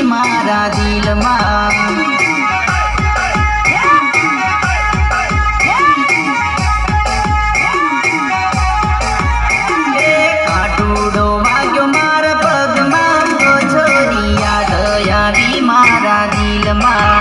મારા દિલમાં કાટુડો વાગ્યો મારા પગમાં, તો છોરી યાદ આવી મારા દિલમાં.